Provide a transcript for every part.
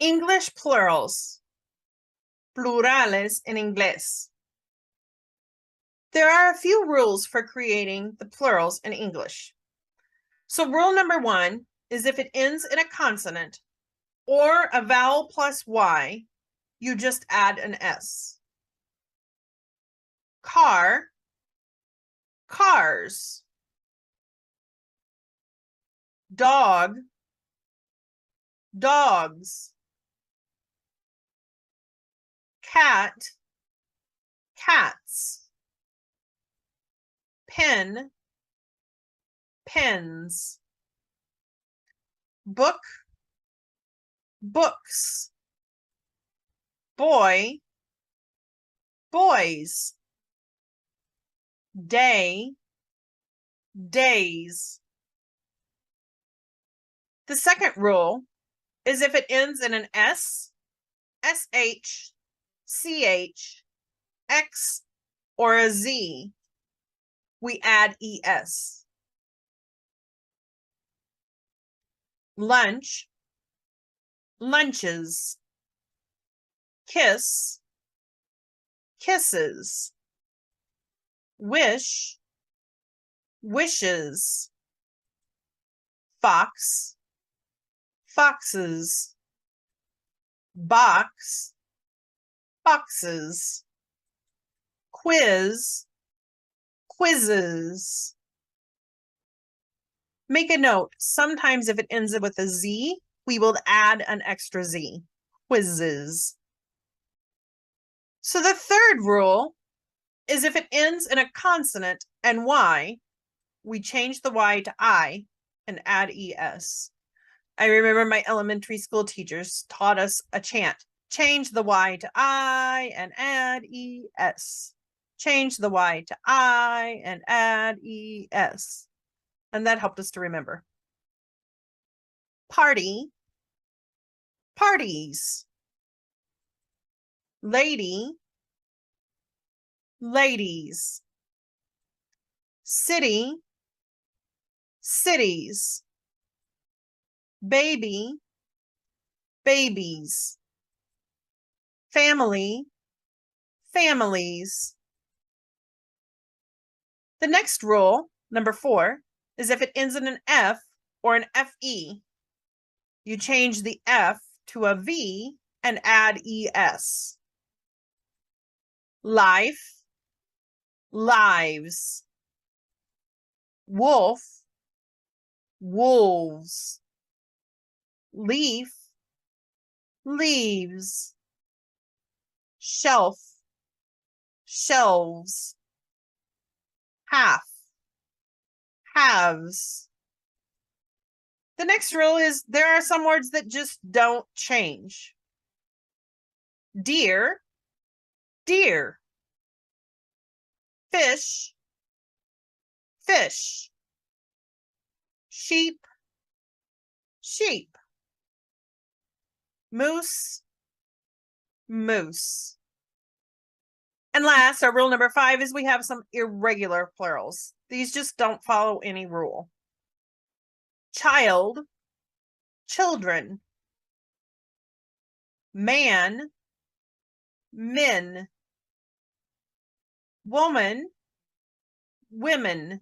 English plurals. Plurales en inglés. There are a few rules for creating the plurals in English. So rule number 1 is if it ends in a consonant or a vowel plus Y, you just add an S. Car, cars. Dog, dogs. Cat, cats. Pen, pens. Book, books. Boy, boys. Day, days. The second rule is if it ends in an S, SH, CH, X, or a Z, we add ES. Lunch, lunches. Kiss, kisses. Wish, wishes. Fox, foxes. Box, boxes. Quiz, quizzes. Make a note, sometimes if it ends with a Z, we will add an extra Z, quizzes. So the third rule is if it ends in a consonant and Y, we change the Y to I and add ES. I remember my elementary school teachers taught us a chant. Change the Y to I and add ES. Change the Y to I and add ES. And that helped us to remember. Party, parties. Lady, ladies. City, cities. Baby, babies. Family, families. The next rule, number 4, is if it ends in an F or an FE, you change the F to a V and add ES. Life, lives. Wolf, wolves. Leaf, leaves. Shelf, shelves. Half, halves. The next rule is there are some words that just don't change. Deer, deer. Fish, fish. Sheep, sheep. Moose, moose. And last, our rule number 5 is we have some irregular plurals. These just don't follow any rule. Child, children. Man, men. Woman, women.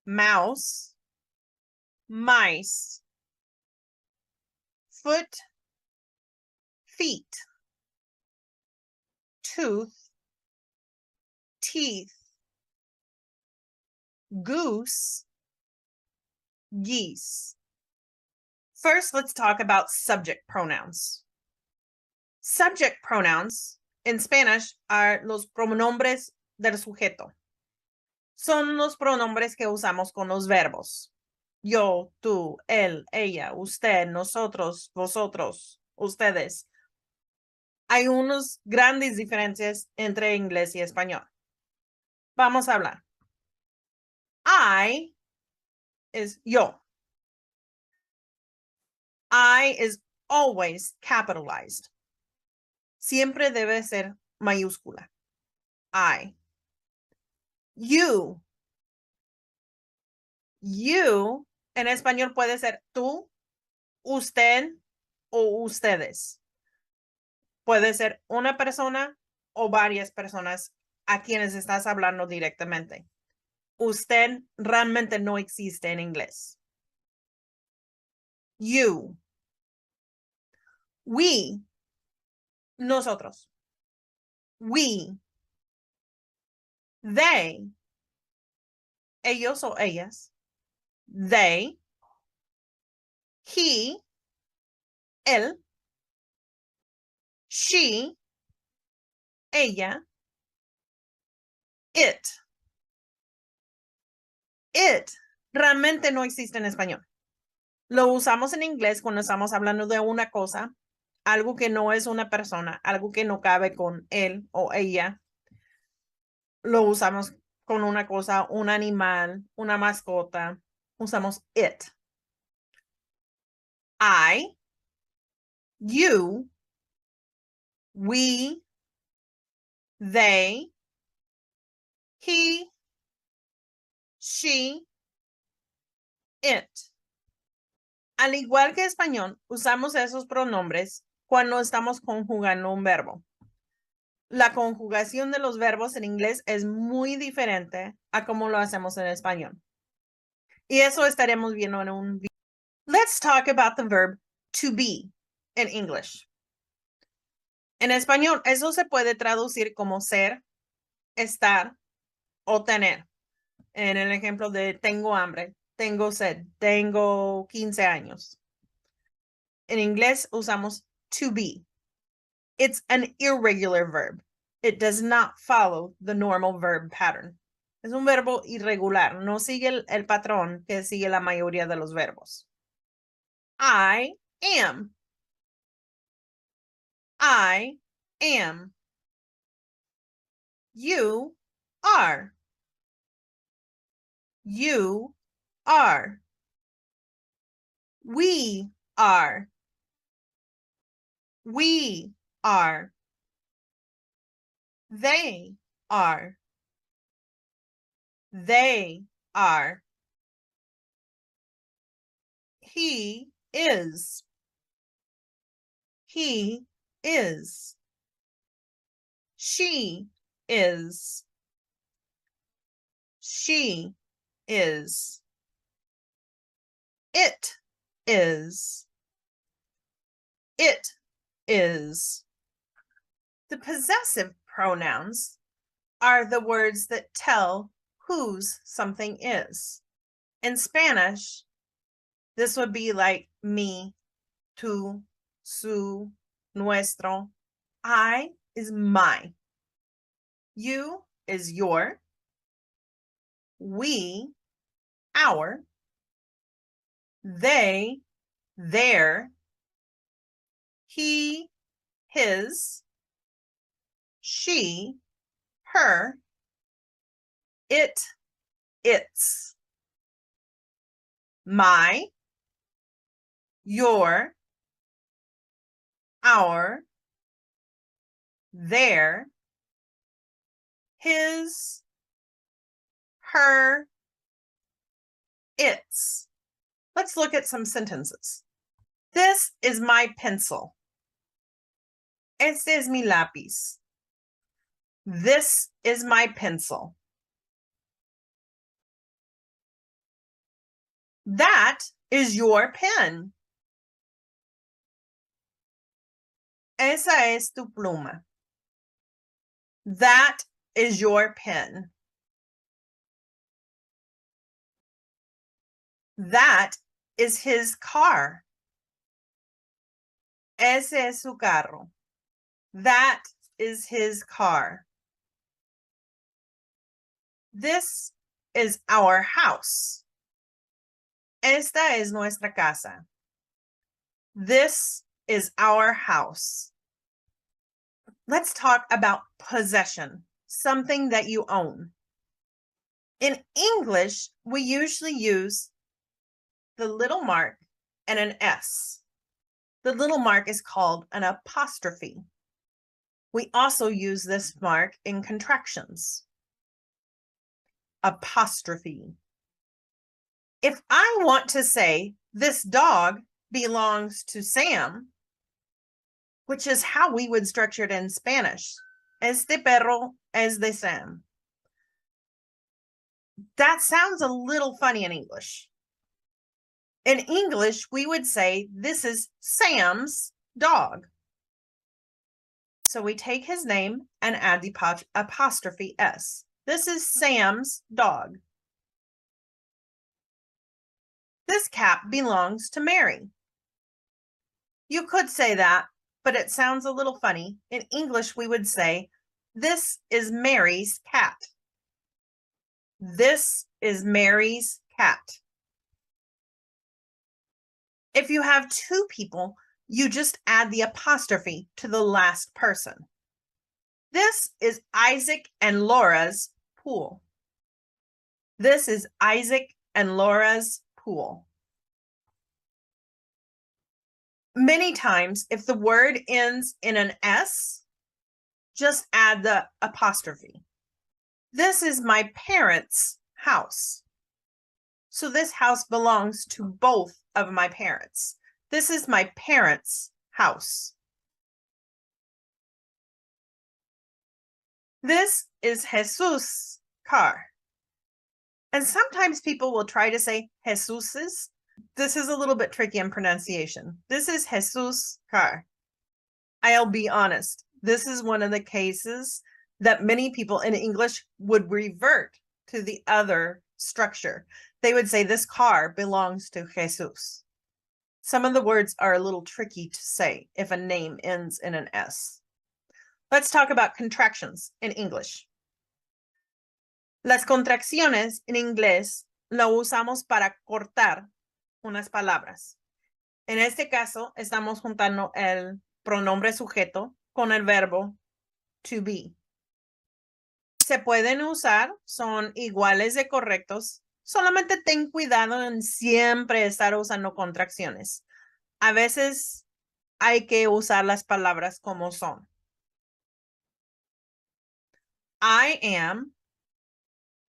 Mouse, mice. Foot, feet. Tooth, teeth. Goose, geese. First, let's talk about subject pronouns. Subject pronouns in Spanish are los pronombres del sujeto. Son los pronombres que usamos con los verbos. Yo, tú, él, ella, usted, nosotros, vosotros, ustedes. Hay unas grandes diferencias entre inglés y español. Vamos a hablar. I is yo. I is always capitalized. Siempre debe ser mayúscula. I. You. You en español puede ser tú, usted, o ustedes. Puede ser una persona o varias personas a quienes estás hablando directamente. Usted realmente no existe en inglés. You. We. Nosotros. We. They. Ellos o ellas. They. He. Él. She. Ella. It. It realmente no existe en español. Lo usamos en inglés cuando estamos hablando de una cosa, algo que no es una persona, algo que no cabe con él o ella. Lo usamos con una cosa, un animal, una mascota. Usamos it. I, you, we, they, he, she, it. Al igual que español, usamos esos pronombres cuando estamos conjugando un verbo. La conjugación de los verbos en inglés es muy diferente a como lo hacemos en español. Y eso estaremos viendo en un video. Let's talk about the verb to be in English. En español, eso se puede traducir como ser, estar o tener. En el ejemplo de tengo hambre, tengo sed, tengo 15 años. En inglés usamos to be. It's an irregular verb. It does not follow the normal verb pattern. Es un verbo irregular, no sigue el patrón que sigue la mayoría de los verbos. I am. I am. You are. You are. We are. We are. They are. They are. He is. He is. She is. She is. It is. It is. The possessive pronouns are the words that tell whose something is. In Spanish, this would be like me, tú, su, nuestro. I is my. You is your. We, our. They, their. He, his. She, her. It, its. My, your, our, their, his, her, its. Let's look at some sentences. This is my pencil. Este es mi lápiz. This is my pencil. That is your pen. Esa es tu pluma. That is your pen. That is his car. Ese es su carro. That is his car. This is our house. Esta es nuestra casa. This is our house. Let's talk about possession, something that you own. In English, we usually use the little mark and an S. The little mark is called an apostrophe. We also use this mark in contractions. Apostrophe. If I want to say this dog belongs to Sam, which is how we would structure it in Spanish. Este perro es de Sam. That sounds a little funny in English. In English, we would say, this is Sam's dog. So we take his name and add the apostrophe S. This is Sam's dog. This cap belongs to Mary. You could say that, but it sounds a little funny. In English, we would say, this is Mary's cat. This is Mary's cat. If you have two people, you just add the apostrophe to the last person. This is Isaac and Laura's pool. This is Isaac and Laura's pool. Many times, if the word ends in an S, just add the apostrophe. This is my parents' house. So this house belongs to both of my parents. This is my parents' house. This is Jesus' car. And sometimes people will try to say Jesus's. This is a little bit tricky in pronunciation. This is Jesus' car. I'll be honest. This is one of the cases that many people in English would revert to the other structure. They would say this car belongs to Jesus. Some of the words are a little tricky to say if a name ends in an S. Let's talk about contractions in English. Las contracciones en inglés lo usamos para cortar unas palabras. En este caso, estamos juntando el pronombre sujeto con el verbo to be. Se pueden usar, son iguales de correctos. Solamente ten cuidado en siempre estar usando contracciones. A veces hay que usar las palabras como son. I am,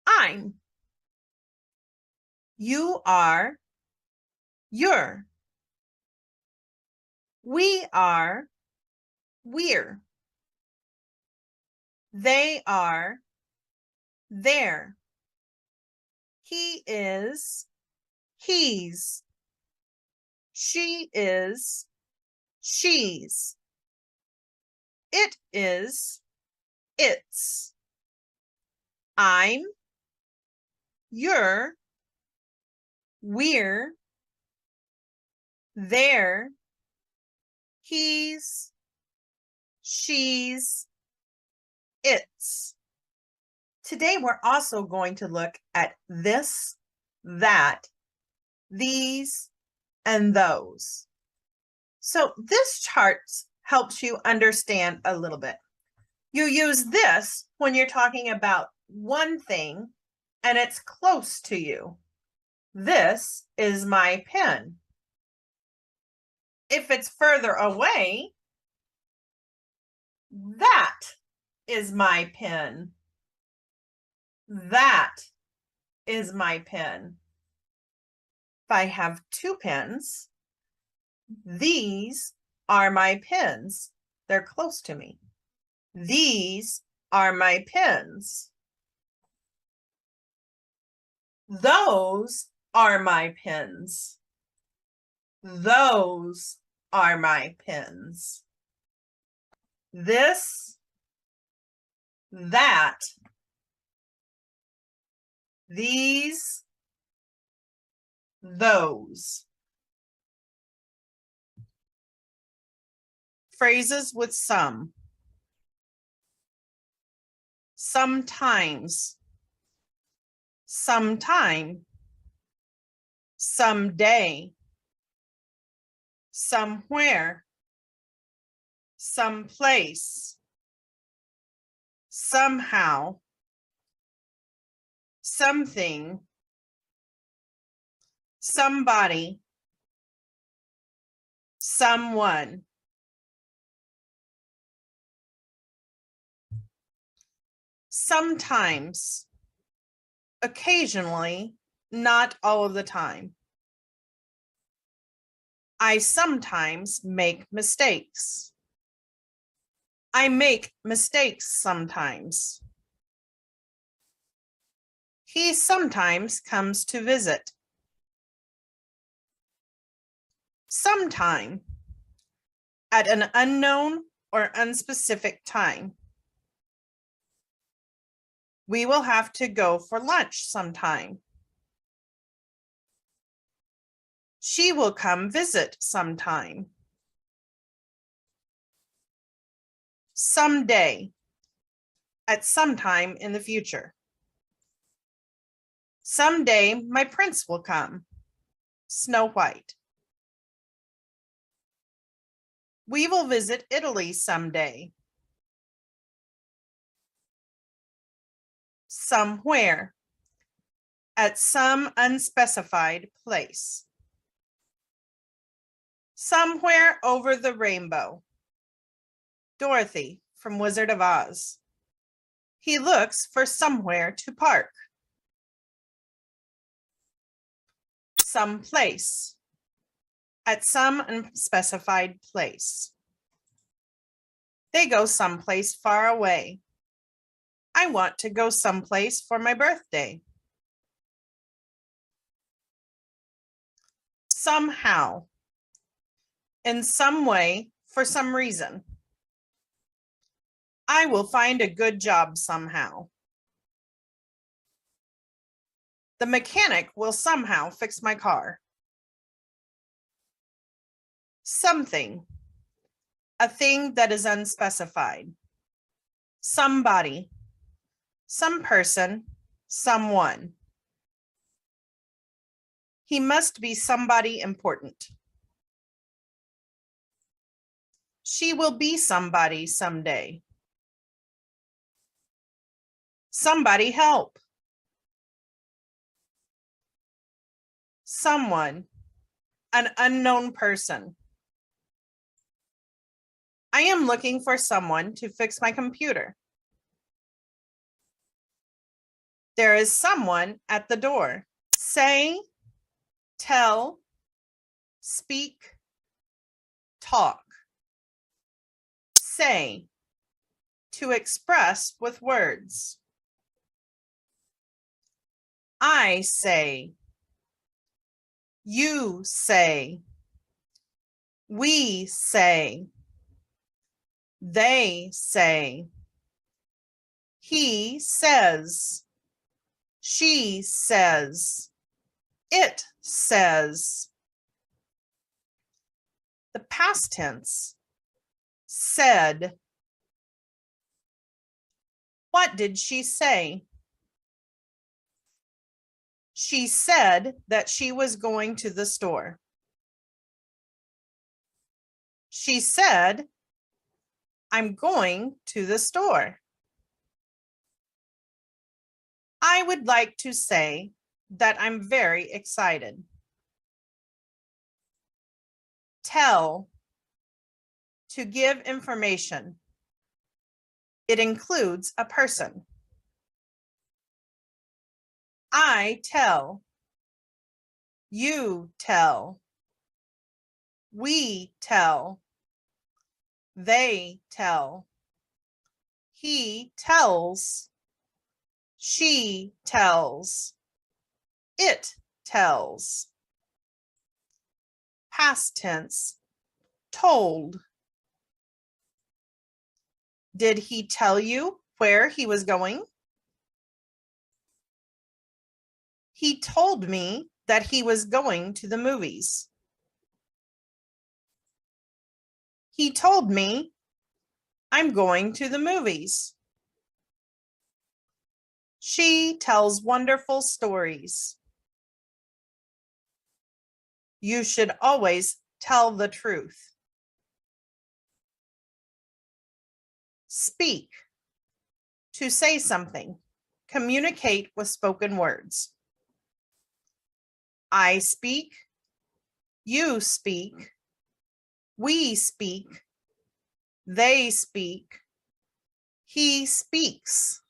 I'm. You are, you're. We are, we're. They are, they're. He is, he's. She is, she's. It is, it's. I'm, you're, we're, they're, he's, she's, it's. Today, we're also going to look at this, that, these, and those. So this chart helps you understand a little bit. You use this when you're talking about one thing and it's close to you. This is my pen. If it's further away, that is my pen. That is my pen. If I have two pens, these are my pens. They're close to me. These are my pens. Those are my pens. Those are my pens. This, that, these, those. Phrases with some. Sometimes, sometime, someday, somewhere, someplace, somehow, something, somebody, someone. Sometimes, occasionally, not all of the time. I sometimes make mistakes. I make mistakes sometimes. He sometimes comes to visit. Sometime. At an unknown or unspecific time. We will have to go for lunch sometime. She will come visit sometime. Someday. At some time in the future. Someday my prince will come. Snow White. We will visit Italy someday. Somewhere. At some unspecified place. Somewhere over the rainbow. Dorothy from Wizard of Oz. He looks for somewhere to park. Someplace. At some unspecified place. They go someplace far away. I want to go someplace for my birthday. Somehow. In some way, for some reason. I will find a good job somehow. The mechanic will somehow fix my car. Something. A thing that is unspecified. Somebody. Some person. Someone. He must be somebody important. She will be somebody someday. Somebody help. Someone. An unknown person. I am looking for someone to fix my computer. There is someone at the door. Say, tell, speak, talk. Say, to express with words. I say. You say. We say. They say. He says. She says. It says. The past tense. Said. What did she say? She said that she was going to the store. She said, I'm going to the store. I would like to say that I'm very excited. Tell. To give information. It includes a person. I tell. You tell. We tell. They tell. He tells. She tells. It tells. Past tense. Told. Did he tell you where he was going? He told me that he was going to the movies. He told me I'm going to the movies. She tells wonderful stories. You should always tell the truth. Speak. To say something. Communicate with spoken words. I speak. You speak. We speak. They speak. He speaks.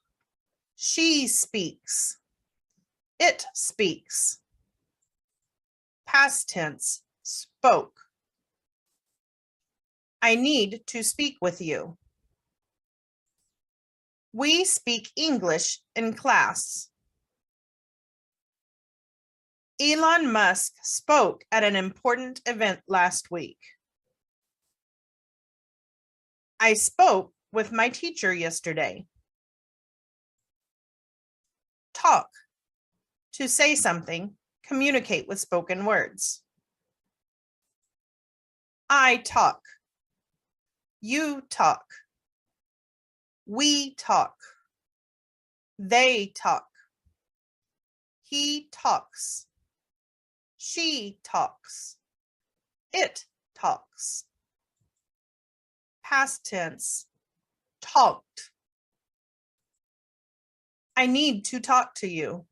She speaks. It speaks. Past tense. Spoke. I need to speak with you. We speak English in class. Elon Musk spoke at an important event last week. I spoke with my teacher yesterday. Talk. To say something, communicate with spoken words. I talk. You talk. We talk. They talk. He talks. She talks. It talks. Past tense. Talked. I need to talk to you.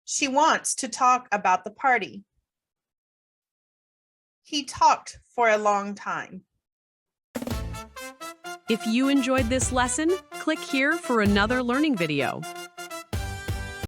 She wants to talk about the party. He talked for a long time. If you enjoyed this lesson, click here for another learning video.